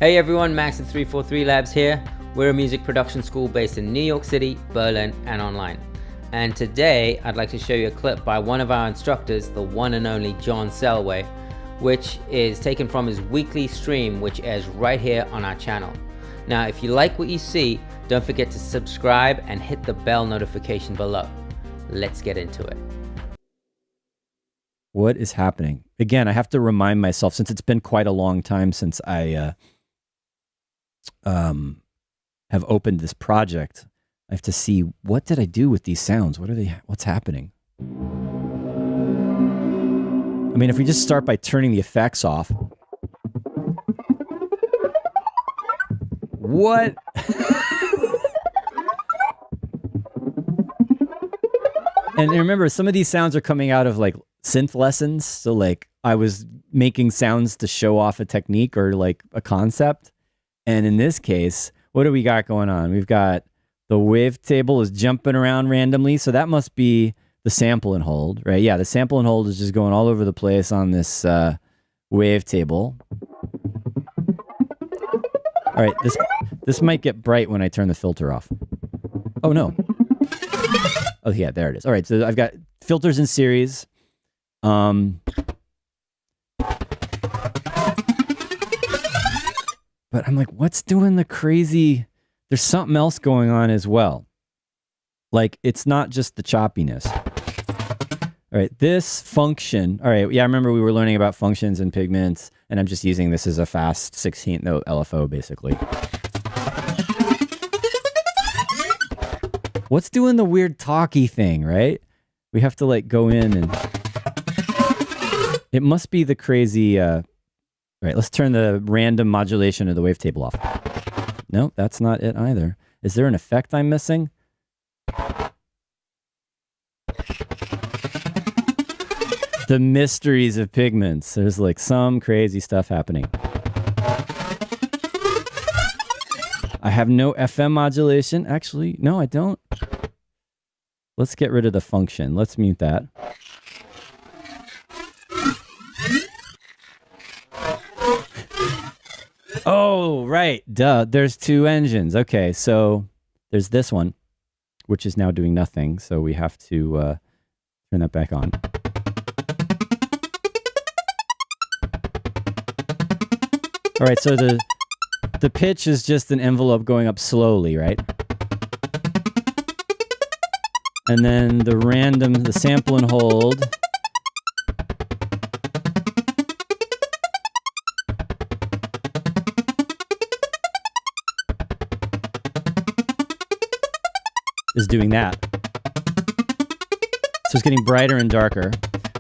Hey everyone, Max at 343 Labs here. We're a music production school based in New York City, Berlin, and online. And today I'd like to show you a clip by one of our instructors, the one and only John Selway, which is taken from his weekly stream, which airs right here on our channel. Now, if you like what you see, don't forget to subscribe and hit the bell notification below. Let's get into it. What is happening? Again, I have to remind myself, since it's been quite a long time since I have opened this project, I have to see, what did I do with these sounds? What's happening? I mean, if we just start by turning the effects off. What? And remember, some of these sounds are coming out of like synth lessons. So like I was making sounds to show off a technique or like a concept. And in this case, what do we got going on? We've got the wavetable is jumping around randomly. So that must be the sample and hold, right? Yeah, the sample and hold is just going all over the place on this wavetable. All right, this might get bright when I turn the filter off. Oh, no. Oh, yeah, there it is. All right, so I've got filters in series. But I'm like, what's doing the crazy? There's something else going on as well. Like, it's not just the choppiness. All right, this function. All right, yeah, I remember we were learning about functions and pigments, and I'm just using this as a fast 16th note LFO, basically. What's doing the weird talky thing, right? We have to, like, go in and... It must be the crazy... All right, let's turn the random modulation of the wavetable off. No, that's not it either. Is there an effect I'm missing? The mysteries of Pigments. There's like some crazy stuff happening. I have no FM modulation. Actually, no, I don't. Let's get rid of the function. Let's mute that. Oh, right. Duh. There's two engines. Okay, so there's this one, which is now doing nothing. So we have to turn that back on. All right, so the pitch is just an envelope going up slowly, right? And then the sample and hold. Is doing that. So it's getting brighter and darker.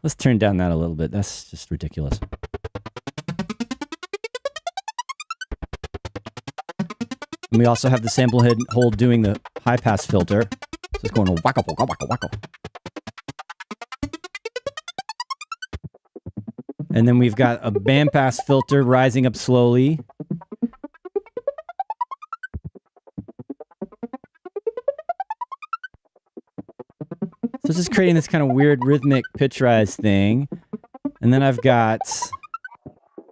Let's turn down that a little bit. That's just ridiculous. And we also have the sample head hold doing the high pass filter. So it's going wacko wacko wacko wacko. And then we've got a bandpass filter rising up slowly. So it's just creating this kind of weird rhythmic pitch rise thing. And then I've got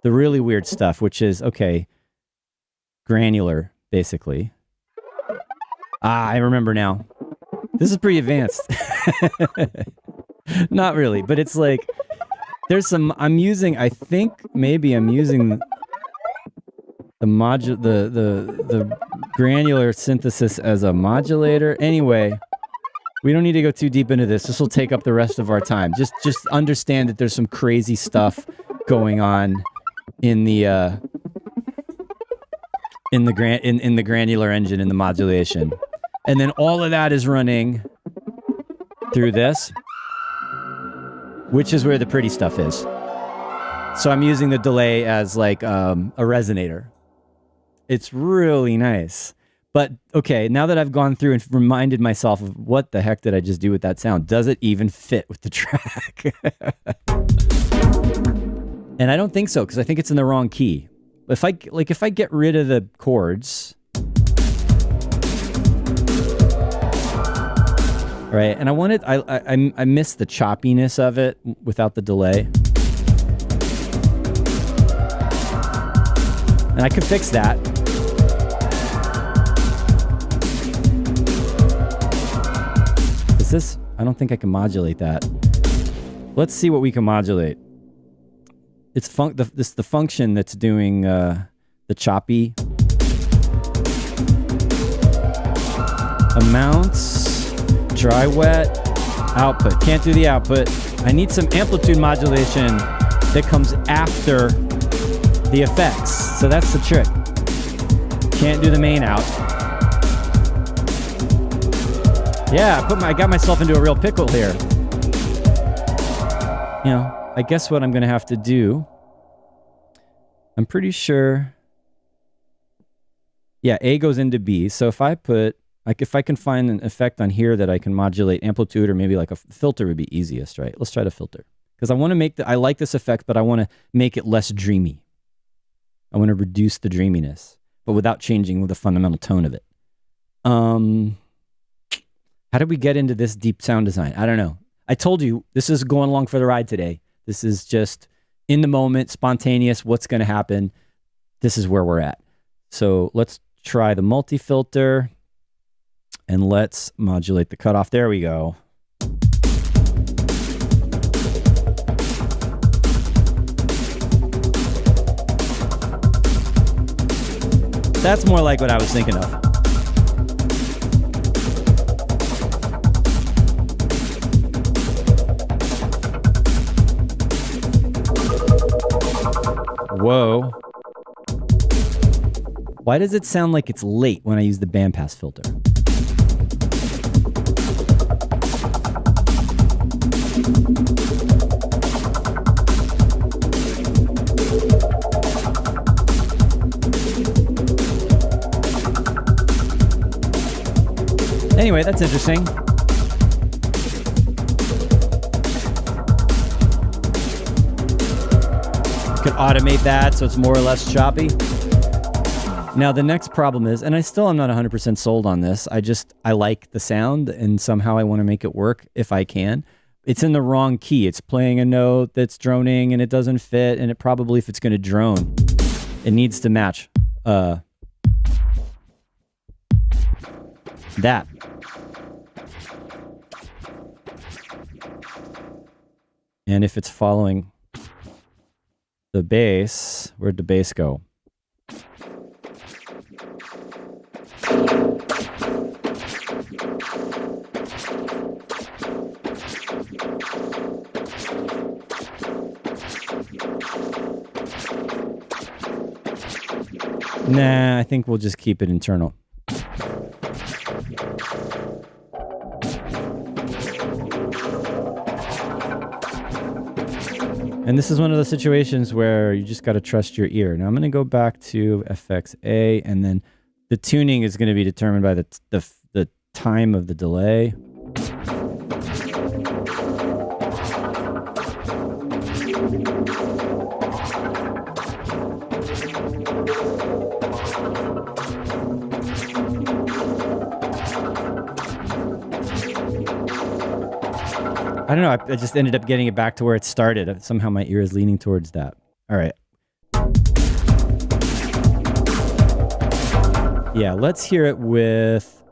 the really weird stuff, which is, okay, granular, basically. Ah, I remember now. This is pretty advanced. Not really, but it's like, there's some, I think maybe I'm using the granular synthesis as a modulator. Anyway, we don't need to go too deep into this. This will take up the rest of our time. Just understand that there's some crazy stuff going on in the granular engine, in the modulation. And then all of that is running through this, which is where the pretty stuff is. So I'm using the delay as like a resonator. It's really nice. But, okay, now that I've gone through and reminded myself of what the heck did I just do with that sound, does it even fit with the track? And I don't think so, because I think it's in the wrong key. If I get rid of the chords, right? And I miss the choppiness of it without the delay. And I could fix that. Is this? I don't think I can modulate that. Let's see what we can modulate. It's the function that's doing the choppy amounts, dry wet, output. Can't do the output. I need some amplitude modulation that comes after the effects. So that's the trick. Can't do the main out. Yeah, I got myself into a real pickle here. You know, I guess what I'm going to have to do, I'm pretty sure, yeah, A goes into B. So if I put, like if I can find an effect on here that I can modulate amplitude, or maybe like a filter would be easiest, right? Let's try to filter. Because I want to make I like this effect, but I want to make it less dreamy. I want to reduce the dreaminess, but without changing the fundamental tone of it. How did we get into this deep sound design? I don't know. I told you, this is going along for the ride today. This is just in the moment, spontaneous, what's going to happen. This is where we're at. So let's try the multi-filter and let's modulate the cutoff. There we go. That's more like what I was thinking of. Whoa. Why does it sound like it's late when I use the bandpass filter? Anyway, that's interesting. Could automate that so it's more or less choppy. Now the next problem is, and I still am not 100% sold on this, I like the sound and somehow I want to make it work if I can. It's in the wrong key. It's playing a note that's droning and it doesn't fit, and it probably, if it's going to drone, it needs to match that. And if it's following the bass, where'd the bass go? Nah, I think we'll just keep it internal. And this is one of the situations where you just got to trust your ear. Now I'm going to go back to FXA, and then the tuning is going to be determined by the time of the delay. I don't know. I just ended up getting it back to where it started. Somehow my ear is leaning towards that. All right. Yeah, let's hear it with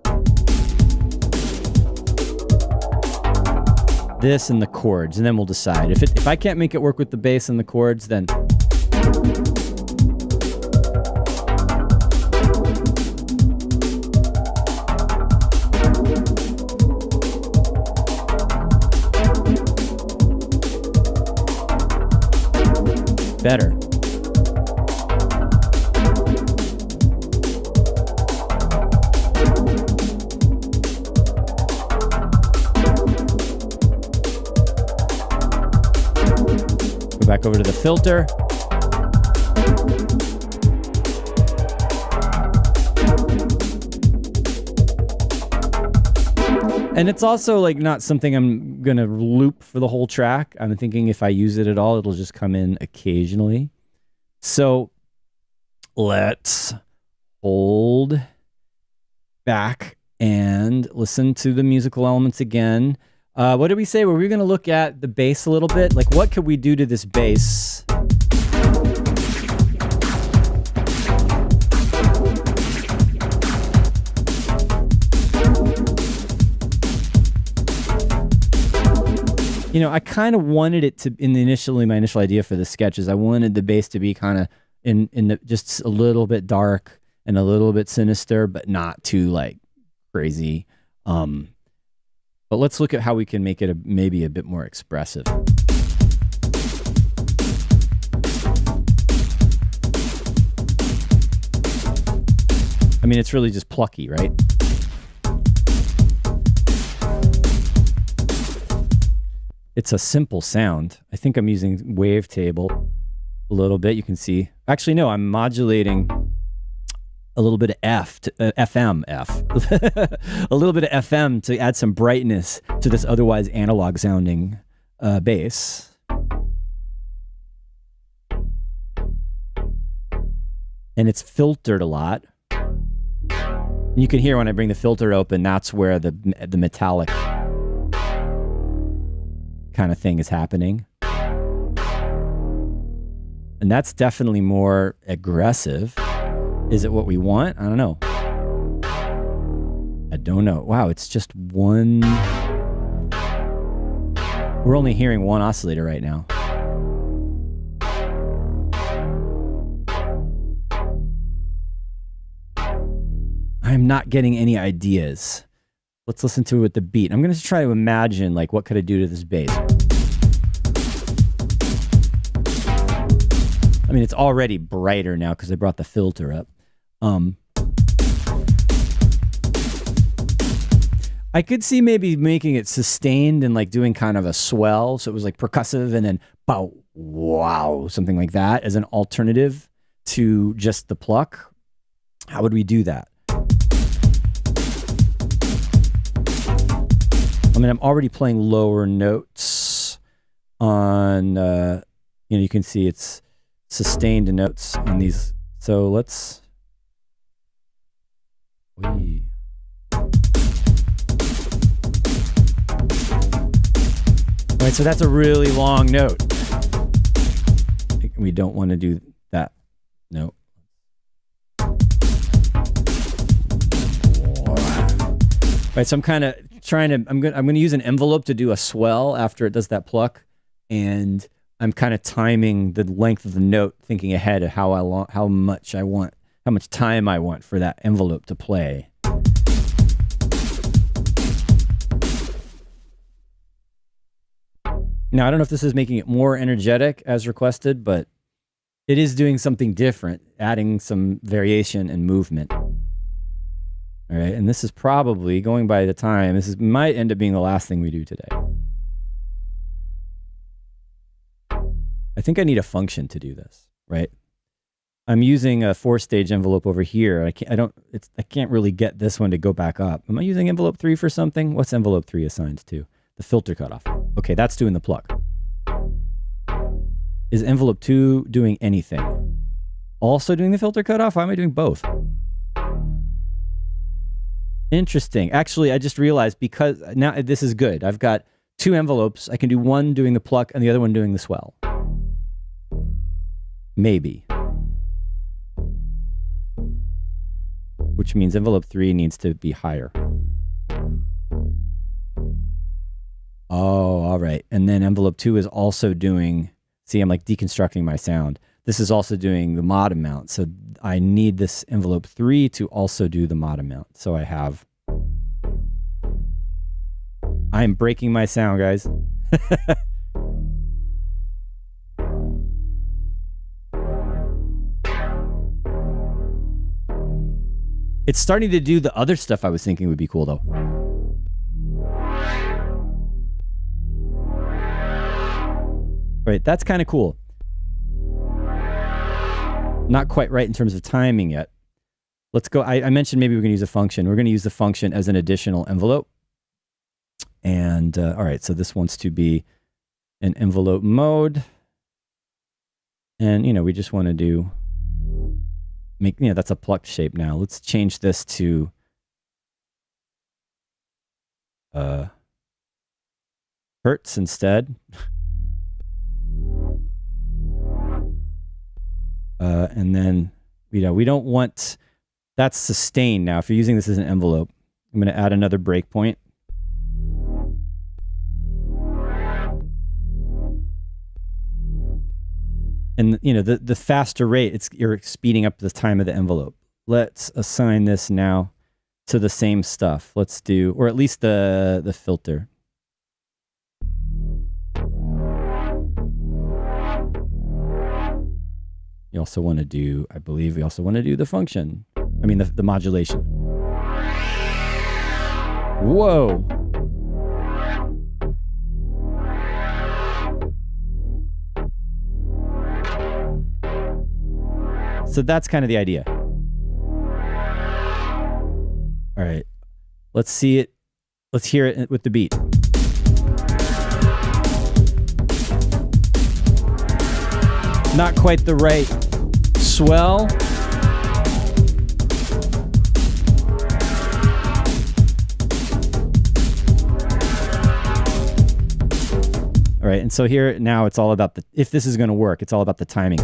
this and the chords, and then we'll decide. If I can't make it work with the bass and the chords, then better. Go back over to the filter. And it's also like not something I'm going to loop for the whole track. I'm thinking if I use it at all, it'll just come in occasionally. So let's hold back and listen to the musical elements again. What did we say? Were we going to look at the bass a little bit? Like, what could we do to this bass You know, I kind of wanted it to, my initial idea for the sketch is I wanted the bass to be kind of in the, just a little bit dark and a little bit sinister, but not too like crazy. But let's look at how we can make it maybe a bit more expressive. I mean, it's really just plucky, right? It's a simple sound. I think I'm using wavetable a little bit. You can see. Actually, no, I'm modulating a little bit of FM, a little bit of FM to add some brightness to this otherwise analog sounding bass. And it's filtered a lot. You can hear when I bring the filter open, that's where the metallic kind of thing is happening. And that's definitely more aggressive. Is it what we want? I don't know. I don't know. Wow, it's just one. We're only hearing one oscillator right now. I'm not getting any ideas. Let's listen to it with the beat. I'm going to try to imagine, like, what could I do to this bass? I mean, it's already brighter now because I brought the filter up. I could see maybe making it sustained and like doing kind of a swell. So it was like percussive and then bow, wow, something like that as an alternative to just the pluck. How would we do that? I mean, I'm already playing lower notes on, you can see it's sustained notes on these. So let's, all right, so that's a really long note. We don't want to do that. No. Right, so I'm kind of trying to, I'm going to use an envelope to do a swell after it does that pluck, and I'm kind of timing the length of the note, thinking ahead of how much time I want for that envelope to play. Now, I don't know if this is making it more energetic as requested, but it is doing something different, adding some variation and movement. All right, and this is probably, going by the time, might end up being the last thing we do today. I think I need a function to do this, right? I'm using a 4-stage envelope over here. I can't really get this one to go back up. Am I using envelope 3 for something? What's envelope 3 assigned to? The filter cutoff. Okay, that's doing the pluck. Is envelope 2 doing anything? Also doing the filter cutoff? Why am I doing both? Interesting. Actually, I just realized, because now this is good. I've got 2 envelopes. I can do one doing the pluck and the other one doing the swell. Maybe. Which means envelope 3 needs to be higher. Oh, all right. And then envelope 2 is also doing, see, I'm like deconstructing my sound. This is also doing the mod amount. So I need this envelope 3 to also do the mod amount. So I'm breaking my sound, guys. It's starting to do the other stuff I was thinking would be cool, though. Right, that's kind of cool. Not quite right in terms of timing yet. Let's go. I mentioned maybe we're going to use a function. We're going to use the function as an additional envelope. And all right, so this wants to be an envelope mode. And, we just want to that's a plucked shape now. Let's change this to hertz instead. And then, we don't want, that's sustained now. If you're using this as an envelope, I'm going to add another breakpoint. And you know, the faster rate, you're speeding up the time of the envelope. Let's assign this now to the same stuff. Let's do, or at least the filter. You also want to do, I believe we also want to do the function. I mean, the modulation. Whoa. So that's kind of the idea. All right. Let's see it. Let's hear it with the beat. Not quite the right swell. All right, and so here now it's all about if this is going to work, it's all about the timing.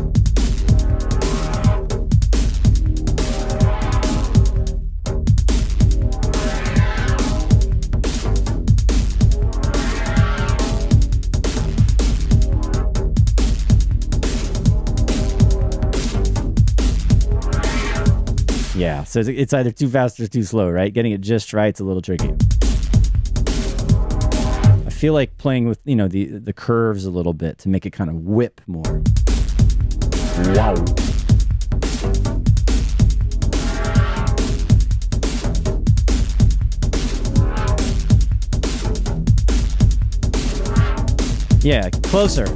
Yeah, so it's either too fast or too slow, right? Getting it just right's a little tricky. I feel like playing with, you know, the curves a little bit to make it kind of whip more. Wow. Yeah, closer.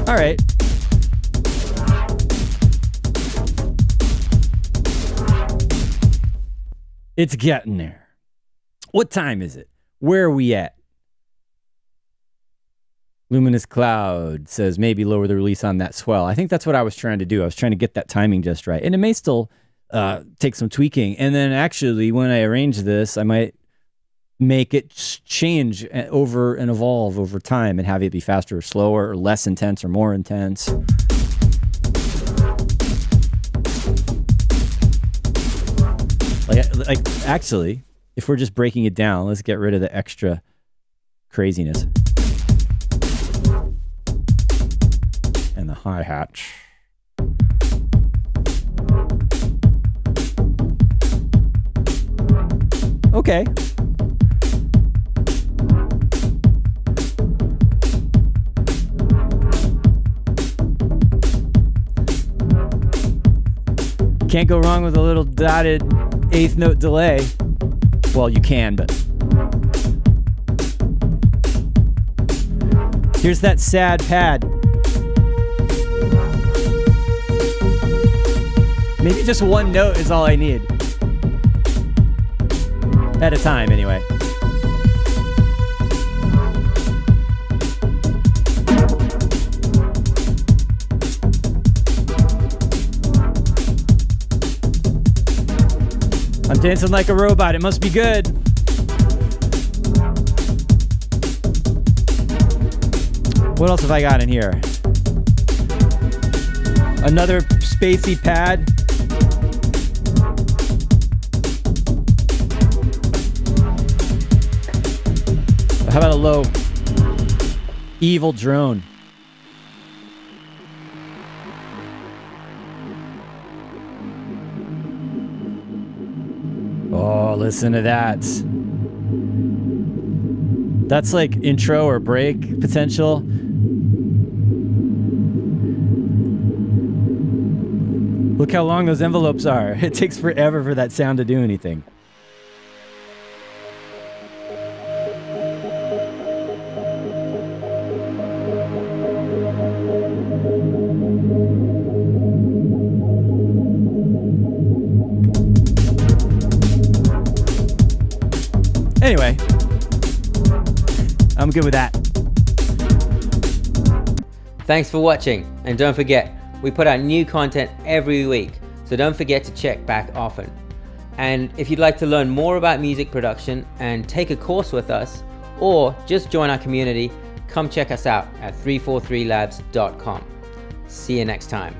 All right. It's getting there. What time is it? Where are we at? Luminous Cloud says maybe lower the release on that swell. I think that's what I was trying to do. I was trying to get that timing just right. And it may still take some tweaking. And then actually, when I arrange this, I might make it change over and evolve over time and have it be faster or slower or less intense or more intense. Like actually, if we're just breaking it down, let's get rid of the extra craziness. And the hi-hat. Okay. Can't go wrong with a little dotted eighth note delay. Well, you can, but here's that sad pad. Maybe just one note is all I need. At a time, anyway. I'm dancing like a robot. It must be good. What else have I got in here? Another spacey pad. How about a low evil drone? Oh, listen to that. That's like intro or break potential. Look how long those envelopes are. It takes forever for that sound to do anything. Anyway, I'm good with that. Thanks for watching, and don't forget, we put out new content every week, so don't forget to check back often. And if you'd like to learn more about music production and take a course with us, or just join our community, come check us out at 343labs.com. See you next time.